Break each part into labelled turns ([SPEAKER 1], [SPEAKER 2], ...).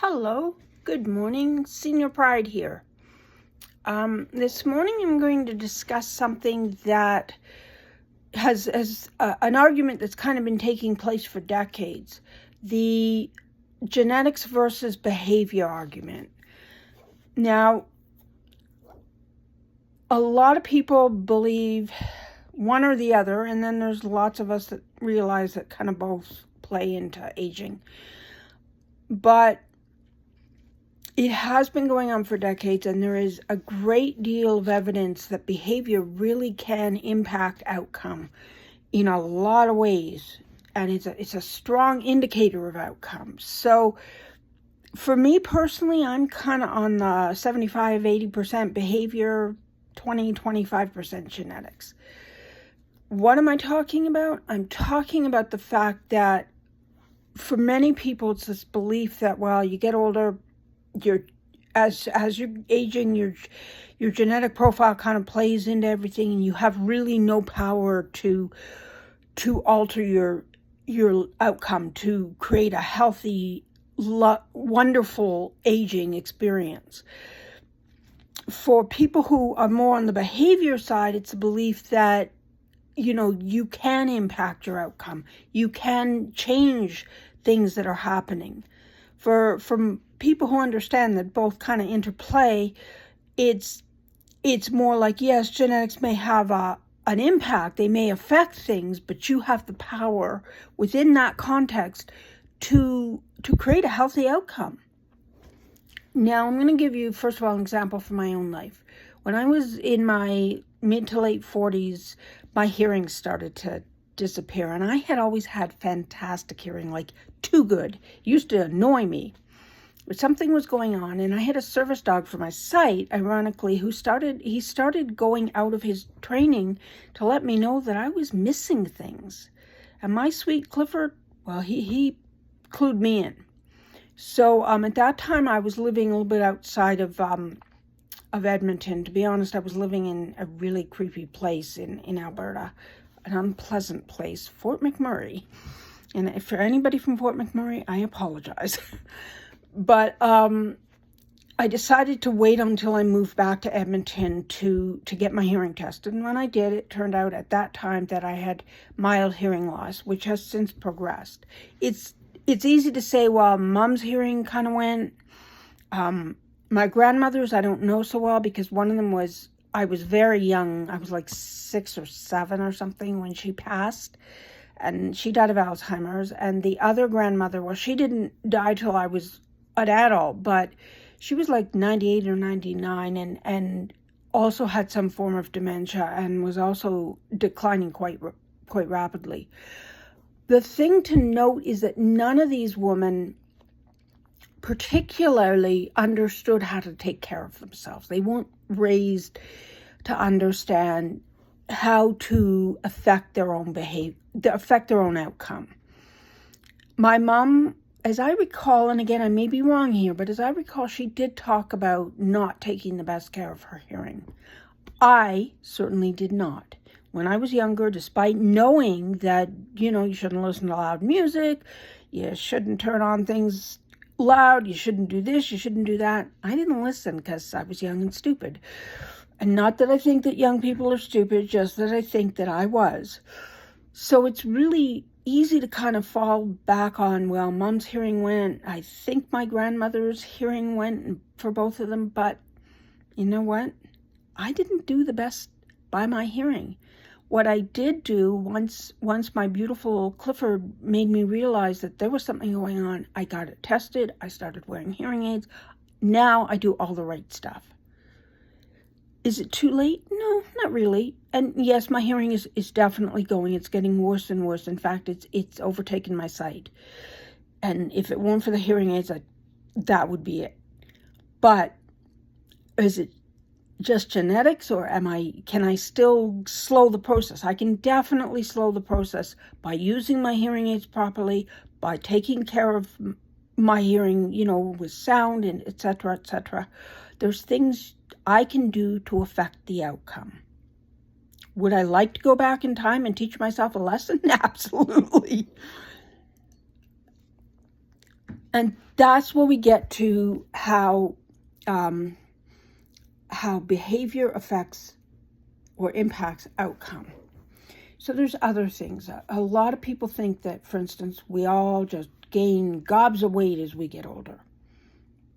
[SPEAKER 1] Hello, good morning, Senior Pride here. This morning I'm going to discuss something that has an argument that's kind of been taking place for decades. The genetics versus behavior argument. Now, a lot of people believe one or the other, and then there's lots of us that realize that kind of both play into aging. But it has been going on for decades, and there is a great deal of evidence that behavior really can impact outcome in a lot of ways, and it's a strong indicator of outcome. So for me personally, I'm kind of on the 75-80% behavior, 20-25% genetics. What am I talking about? I'm talking about the fact that for many people, it's this belief that, well, you get older, as you're aging, your genetic profile kind of plays into everything, and you have really no power to alter your outcome, to create a healthy, wonderful aging experience. For people who are more on the behavior side, it's a belief that you can impact your outcome. You can change things that are happening. From people who understand that both kind of interplay, it's more like, yes, genetics may have an impact, they may affect things, but you have the power within that context to create a healthy outcome. Now, I'm going to give you, first of all, an example from my own life. When I was in my mid to late 40s, my hearing started to disappear, and I had always had fantastic hearing, like too good. It used to annoy me. But something was going on, and I had a service dog for my site, ironically, he started going out of his training to let me know that I was missing things. And my sweet Clifford, well, he clued me in. So at that time, I was living a little bit outside of Edmonton. To be honest, I was living in a really creepy place in Alberta, an unpleasant place, Fort McMurray. And if for anybody from Fort McMurray, I apologize. But I decided to wait until I moved back to Edmonton to get my hearing tested. And when I did, it turned out at that time that I had mild hearing loss, which has since progressed. It's easy to say, well, Mom's hearing kind of went. My grandmother's, I don't know so well, because one of them I was very young. I was like 6 or 7 or something when she passed. And she died of Alzheimer's. And the other grandmother, well, she didn't die till I was an adult, but she was like 98 or 99 and also had some form of dementia and was also declining quite rapidly. The thing to note is that none of these women particularly understood how to take care of themselves. They weren't raised to understand how to affect their own behavior, affect their own outcome. My mom, as I recall, and again, I may be wrong here, but as I recall, she did talk about not taking the best care of her hearing. I certainly did not. When I was younger, despite knowing that, you shouldn't listen to loud music, you shouldn't turn on things loud, you shouldn't do this, you shouldn't do that, I didn't listen because I was young and stupid. And not that I think that young people are stupid, just that I think that I was. So it's really easy to kind of fall back on, well, Mom's hearing went, I think my grandmother's hearing went for both of them, but you know what? I didn't do the best by my hearing. What I did do, once my beautiful Clifford made me realize that there was something going on, I got it tested, I started wearing hearing aids. Now I do all the right stuff. Is it too late? No, not really. And yes, my hearing is definitely going. It's getting worse and worse. In fact, it's overtaken my sight. And if it weren't for the hearing aids, that would be it. But is it just genetics, or can I still slow the process? I can definitely slow the process by using my hearing aids properly, by taking care of my hearing, with sound and et cetera, et cetera. There's things I can do to affect the outcome. Would I like to go back in time and teach myself a lesson? Absolutely. And that's where we get to how behavior affects or impacts outcome. So there's other things. A lot of people think that, for instance, we all just gain gobs of weight as we get older.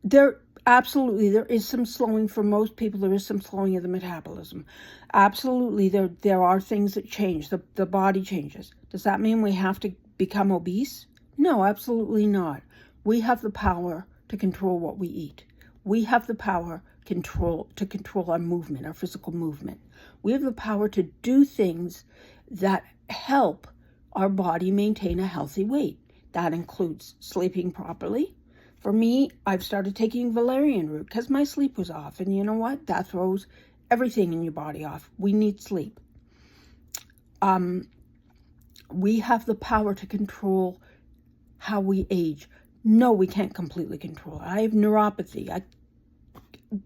[SPEAKER 1] There is some slowing for most people. There is some slowing of the metabolism. Absolutely, there are things that change. The body changes. Does that mean we have to become obese? No, absolutely not. We have the power to control what we eat. We have the power to control our movement, our physical movement. We have the power to do things that help our body maintain a healthy weight. That includes sleeping properly. For me, I've started taking valerian root because my sleep was off. And you know what? That throws everything in your body off. We need sleep. We have the power to control how we age. No, we can't completely control it. I have neuropathy.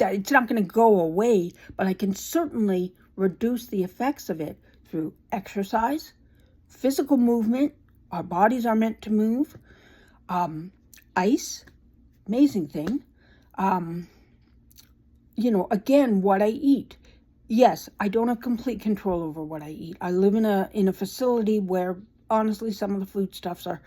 [SPEAKER 1] It's not going to go away, but I can certainly reduce the effects of it through exercise, physical movement. Our bodies are meant to move. Ice, amazing thing. Again, what I eat. Yes, I don't have complete control over what I eat. I live in a facility where, honestly, some of the foodstuffs are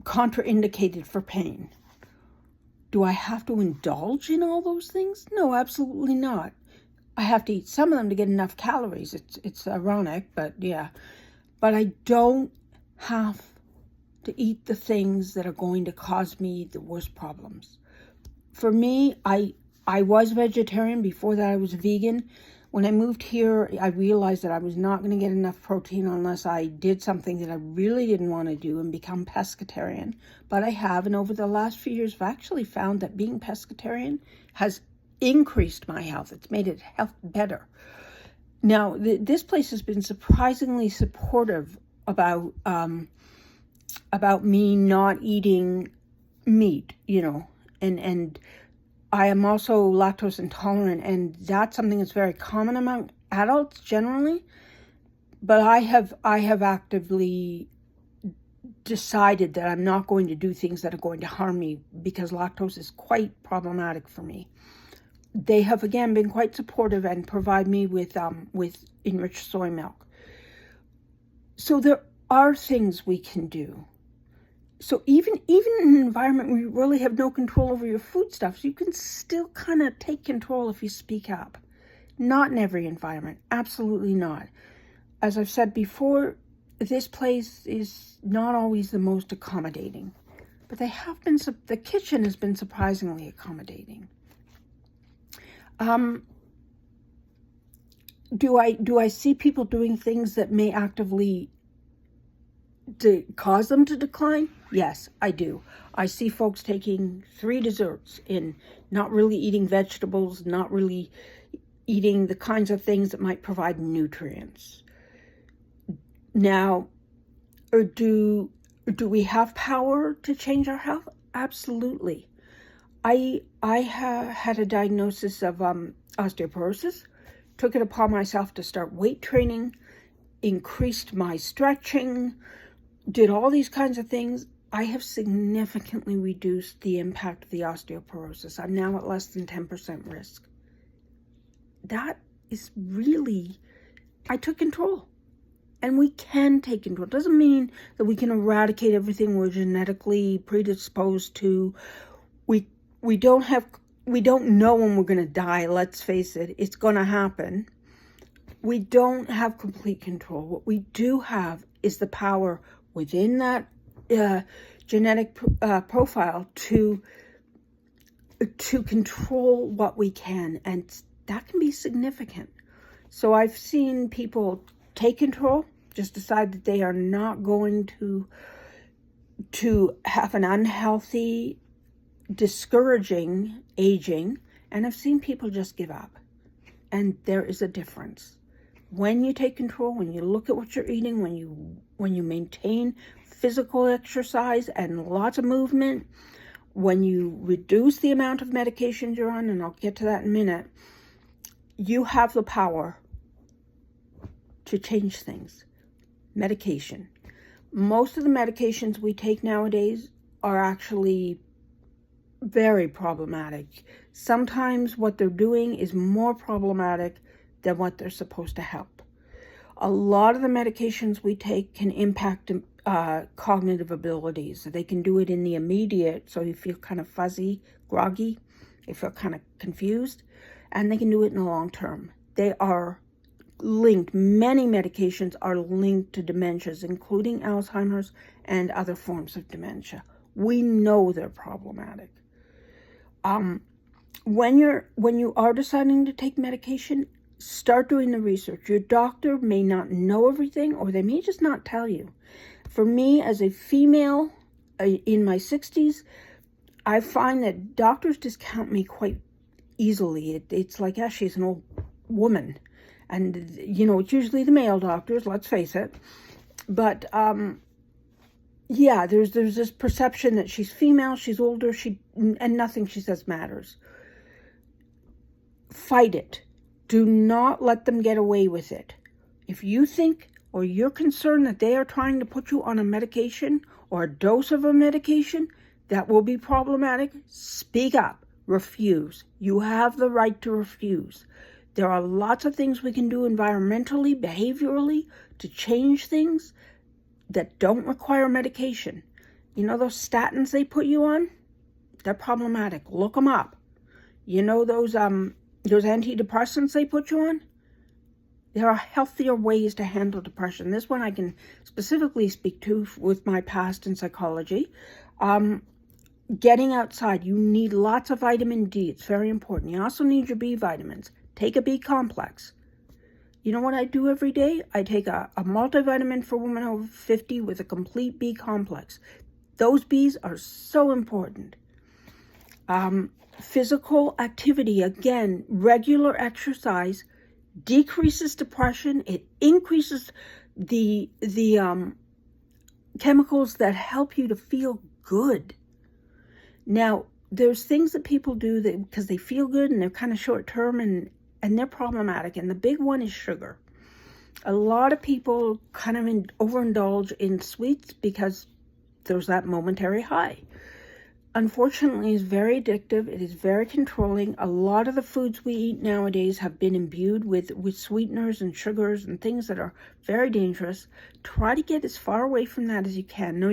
[SPEAKER 1] contraindicated for pain. Do I have to indulge in all those things? No, absolutely not. I have to eat some of them to get enough calories. It's ironic, but yeah. But I don't have to eat the things that are going to cause me the worst problems. For me, I was vegetarian. Before that, I was vegan. When I moved here, I realized that I was not going to get enough protein unless I did something that I really didn't want to do and become pescatarian. But I have, and over the last few years, I've actually found that being pescatarian has increased my health. It's made it health better. Now, this place has been surprisingly supportive about me not eating meat, and I am also lactose intolerant, and that's something that's very common among adults generally. But I have actively decided that I'm not going to do things that are going to harm me because lactose is quite problematic for me. They have again been quite supportive and provide me with enriched soy milk. So there are things we can do. So even in an environment where you really have no control over your foodstuffs, you can still kind of take control if you speak up. Not in every environment, absolutely not. As I've said before, this place is not always the most accommodating, but the kitchen has been surprisingly accommodating. Do I see people doing things that may actively to cause them to decline? Yes, I do. I see folks taking 3 desserts and not really eating vegetables, not really eating the kinds of things that might provide nutrients. Now, do we have power to change our health? Absolutely. I had a diagnosis of osteoporosis, took it upon myself to start weight training, increased my stretching, did all these kinds of things. I have significantly reduced the impact of the osteoporosis. I'm now at less than 10% risk. That is really, I took control. And we can take control. It doesn't mean that we can eradicate everything we're genetically predisposed to. We don't know when we're going to die. Let's face it, it's going to happen. We don't have complete control. What we do have is the power within that genetic profile to control what we can, and that can be significant. So I've seen people take control, just decide that they are not going to have an unhealthy, discouraging aging, and I've seen people just give up. And there is a difference. When you take control, when you look at what you're eating, when you maintain physical exercise and lots of movement, when you reduce the amount of medications you're on, and I'll get to that in a minute, you have the power to change things. Medication. Most of the medications we take nowadays are actually very problematic. Sometimes what they're doing is more problematic than what they're supposed to help. A lot of the medications we take can impact cognitive abilities. They can do it in the immediate, so you feel kind of fuzzy, groggy, you feel kind of confused, and they can do it in the long term. They are linked. Many medications are linked to dementias, including Alzheimer's and other forms of dementia. We know they're problematic. When you are deciding to take medication, start doing the research. Your doctor may not know everything, or they may just not tell you. For me, as a female in my 60s, I find that doctors discount me quite easily. It's like, yeah, she's an old woman. And, it's usually the male doctors, let's face it. But, yeah, there's this perception that she's female, she's older, and nothing she says matters. Fight it. Do not let them get away with it. If you think or you're concerned that they are trying to put you on a medication or a dose of a medication that will be problematic, speak up. Refuse. You have the right to refuse. There are lots of things we can do environmentally, behaviorally, to change things that don't require medication. Those statins they put you on? They're problematic. Look them up. Those antidepressants they put you on? There are healthier ways to handle depression. This one I can specifically speak to with my past in psychology. Getting outside. You need lots of vitamin D. It's very important. You also need your B vitamins. Take a B complex. You know what I do every day? I take a multivitamin for women over 50 with a complete B complex. Those Bs are so important. Physical activity, again, regular exercise decreases depression. It increases the chemicals that help you to feel good. Now, there's things that people do that because they feel good and they're kind of short term and they're problematic. And the big one is sugar. A lot of people kind of overindulge in sweets because there's that momentary high. Unfortunately, it's very addictive. It is very controlling. A lot of the foods we eat nowadays have been imbued with sweeteners and sugars and things that are very dangerous. Try to get as far away from that as you can. No,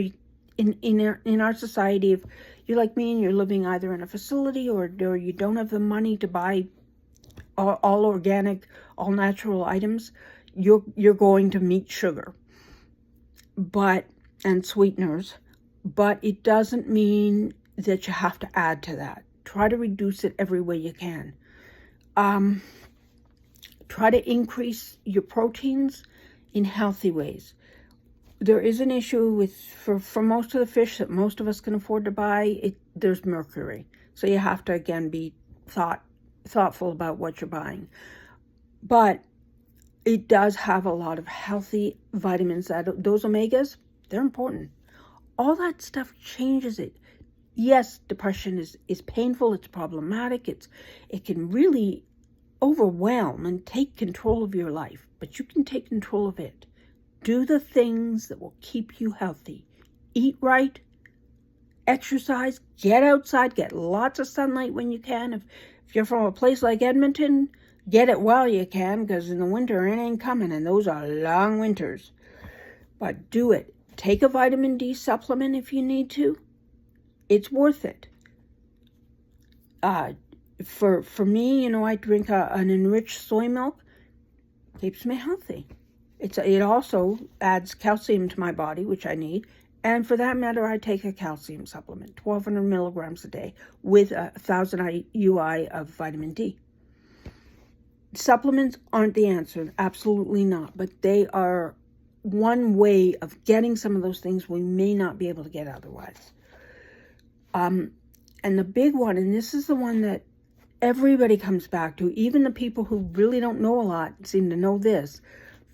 [SPEAKER 1] in our society, if you're like me and you're living either in a facility or you don't have the money to buy all organic, all natural items, you're going to meet sugar, and sweeteners. But it doesn't mean that you have to add to that. Try to reduce it every way you can. Try to increase your proteins in healthy ways. There is an issue for most of the fish that most of us can afford to buy, there's mercury. So you have to, again, be thoughtful about what you're buying. But it does have a lot of healthy vitamins. Those omegas, they're important. All that stuff changes it. Yes, depression is painful, it's problematic, it can really overwhelm and take control of your life, but you can take control of it. Do the things that will keep you healthy. Eat right, exercise, get outside, get lots of sunlight when you can. If you're from a place like Edmonton, get it while you can, because in the winter it ain't coming, and those are long winters. But do it. Take a vitamin D supplement if you need to. It's worth it. For me, I drink an enriched soy milk. Keeps me healthy. It also adds calcium to my body, which I need. And for that matter, I take a calcium supplement, 1,200 milligrams a day, with 1,000 IUI of vitamin D. Supplements aren't the answer, absolutely not. But they are one way of getting some of those things we may not be able to get otherwise. And the big one, and this is the one that everybody comes back to, even the people who really don't know a lot seem to know this: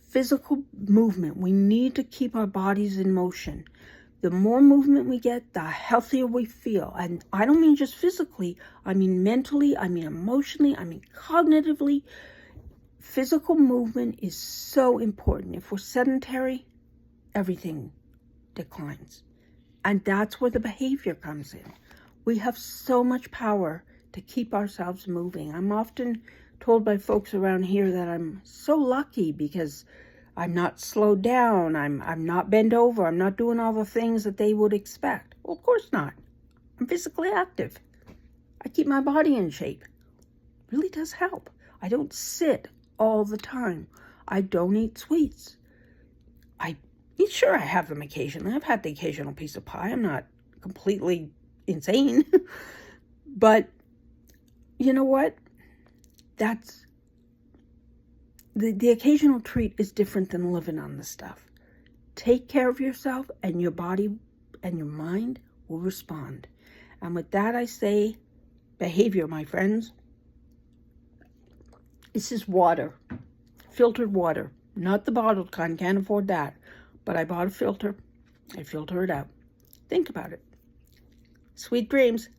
[SPEAKER 1] physical movement. We need to keep our bodies in motion. The more movement we get, the healthier we feel. And I don't mean just physically, I mean mentally, I mean emotionally, I mean cognitively. Physical movement is so important. If we're sedentary, everything declines. And that's where the behavior comes in. We have so much power to keep ourselves moving. I'm often told by folks around here that I'm so lucky because I'm not slowed down, I'm not bent over, I'm not doing all the things that they would expect. Well, of course not. I'm physically active. I keep my body in shape. It really does help. I don't sit all the time. I don't eat sweets. Sure, I have them occasionally. I've had the occasional piece of pie. I'm not completely insane. But you know what? That's the occasional treat is different than living on the stuff. Take care of yourself, and your body and your mind will respond. And with that, I say, behavior, my friends. This is water, filtered water, not the bottled kind. Can't afford that. But I bought a filter. I filter it out. Think about it. Sweet dreams.